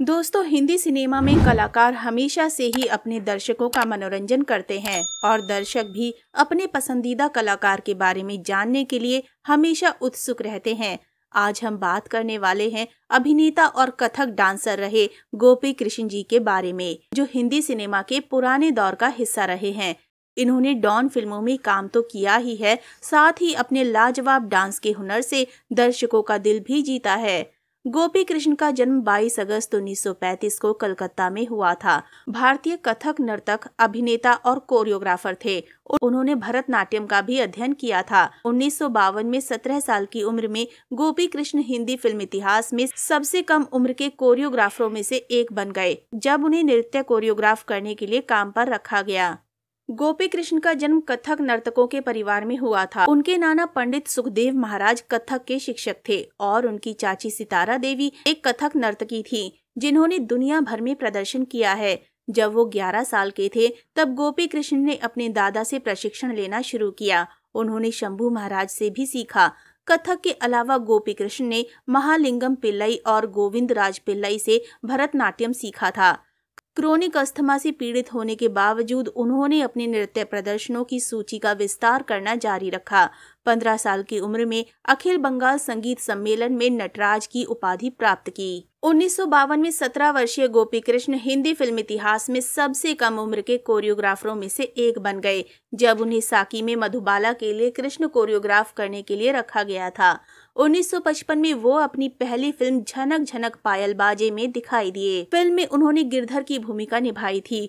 दोस्तों, हिंदी सिनेमा में कलाकार हमेशा से ही अपने दर्शकों का मनोरंजन करते हैं और दर्शक भी अपने पसंदीदा कलाकार के बारे में जानने के लिए हमेशा उत्सुक रहते हैं। आज हम बात करने वाले हैं अभिनेता और कथक डांसर रहे गोपी कृष्ण जी के बारे में, जो हिंदी सिनेमा के पुराने दौर का हिस्सा रहे हैं। इन्होंने डॉन फिल्मों में काम तो किया ही है, साथ ही अपने लाजवाब डांस के हुनर से दर्शकों का दिल भी जीता है। गोपी कृष्ण का जन्म 22 अगस्त 1935 को कलकत्ता में हुआ था। भारतीय कथक नर्तक, अभिनेता और कोरियोग्राफर थे। उन्होंने भरतनाट्यम का भी अध्ययन किया था। 1952 में 17 साल की उम्र में गोपी कृष्ण हिंदी फिल्म इतिहास में सबसे कम उम्र के कोरियोग्राफरों में से एक बन गए, जब उन्हें नृत्य कोरियोग्राफ करने के लिए काम पर रखा गया। गोपी कृष्ण का जन्म कथक नर्तकों के परिवार में हुआ था। उनके नाना पंडित सुखदेव महाराज कथक के शिक्षक थे और उनकी चाची सितारा देवी एक कथक नर्तकी थी, जिन्होंने दुनिया भर में प्रदर्शन किया है। जब वो 11 साल के थे, तब गोपी कृष्ण ने अपने दादा से प्रशिक्षण लेना शुरू किया। उन्होंने शंभू महाराज से भी सीखा। कथक के अलावा गोपी कृष्ण ने महालिंगम पिल्लई और गोविंद राज पिल्लई से भरतनाट्यम सीखा था। क्रोनिक अस्थमा से पीड़ित होने के बावजूद उन्होंने अपने नृत्य प्रदर्शनों की सूची का विस्तार करना जारी रखा। 15 साल की उम्र में अखिल बंगाल संगीत सम्मेलन में नटराज की उपाधि प्राप्त की। 1952 में 17 वर्षीय गोपी कृष्ण हिंदी फिल्म इतिहास में सबसे कम उम्र के कोरियोग्राफरों में से एक बन गए, जब उन्हें साकी में मधुबाला के लिए कृष्ण कोरियोग्राफ करने के लिए रखा गया था। 1955 में वो अपनी पहली फिल्म झनक झनक पायल बाजे में दिखाई दिए। फिल्म में उन्होंने गिरधर की भूमिका निभाई थी,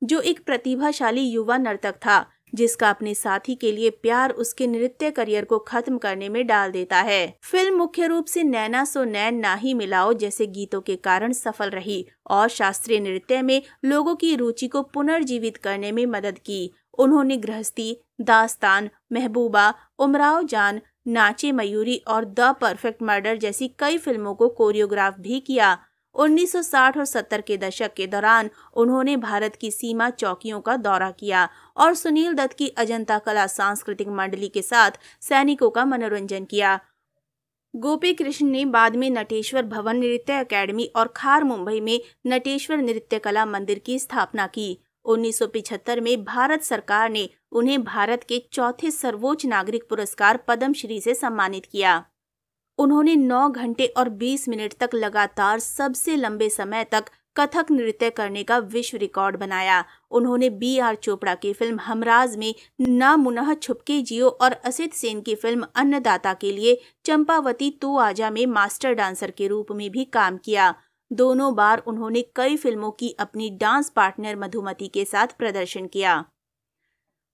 जो एक प्रतिभाशाली युवा नर्तक था, जिसका अपने साथी के लिए प्यार उसके नृत्य करियर को खत्म करने में डाल देता है। फिल्म मुख्य रूप से नैना सो नैन ना ही मिलाओ जैसे गीतों के कारण सफल रही और शास्त्रीय नृत्य में लोगों की रुचि को पुनर्जीवित करने में मदद की। उन्होंने गृहस्थी, दास्तान, महबूबा, उमराव जान, नाचे मयूरी और द परफेक्ट मर्डर जैसी कई फिल्मों को कोरियोग्राफ भी किया। 1960 और 70 के दशक के दौरान उन्होंने भारत की सीमा चौकियों का दौरा किया और सुनील दत्त की अजंता कला सांस्कृतिक मंडली के साथ सैनिकों का मनोरंजन किया। गोपी कृष्ण ने बाद में नटेश्वर भवन नृत्य अकेडमी और खार मुंबई में नटेश्वर नृत्य कला मंदिर की स्थापना की। 1975 में भारत सरकार ने उन्हें भारत के चौथे सर्वोच्च नागरिक पुरस्कार पद्मश्री से सम्मानित किया। उन्होंने 9 घंटे और 20 मिनट तक लगातार सबसे लंबे समय तक कथक नृत्य करने का विश्व रिकॉर्ड बनाया। उन्होंने B.R. चोपड़ा की फिल्म हमराज में ना मुनह छुपके जियो और असित सेन की फिल्म अन्नदाता के लिए चंपावती तू आजा में मास्टर डांसर के रूप में भी काम किया। दोनों बार उन्होंने कई फिल्मों की अपनी डांस पार्टनर मधुमती के साथ प्रदर्शन किया।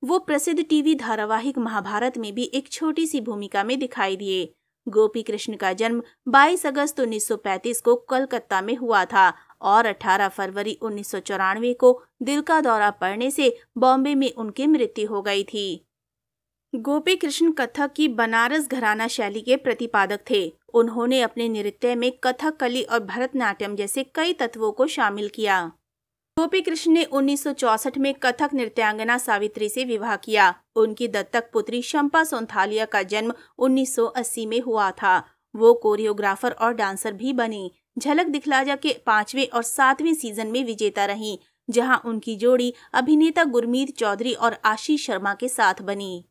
वो प्रसिद्ध टीवी धारावाहिक महाभारत में भी एक छोटी सी भूमिका में दिखाई दिए। गोपी कृष्ण का जन्म 22 अगस्त 1935 को कलकत्ता में हुआ था और 18 फरवरी 1994 को दिल का दौरा पड़ने से बॉम्बे में उनकी मृत्यु हो गई थी। गोपी कृष्ण कथक की बनारस घराना शैली के प्रतिपादक थे। उन्होंने अपने नृत्य में कथकली और भरतनाट्यम जैसे कई तत्वों को शामिल किया। गोपी कृष्ण ने 1964 में कथक नृत्यांगना सावित्री से विवाह किया। उनकी दत्तक पुत्री शंपा सोंथालिया का जन्म 1980 में हुआ था। वो कोरियोग्राफर और डांसर भी बनी। झलक दिखला जा के 5वें और 7वें सीजन में विजेता रहीं, जहां उनकी जोड़ी अभिनेता गुरमीत चौधरी और आशीष शर्मा के साथ बनी।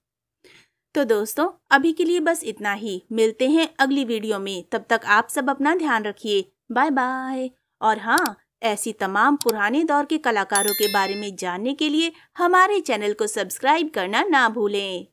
तो दोस्तों, अभी के लिए बस इतना ही। मिलते हैं अगली वीडियो में। तब तक आप सब अपना ध्यान रखिए। Bye bye. और हाँ, ऐसी तमाम पुराने दौर के कलाकारों के बारे में जानने के लिए हमारे चैनल को सब्सक्राइब करना ना भूलें।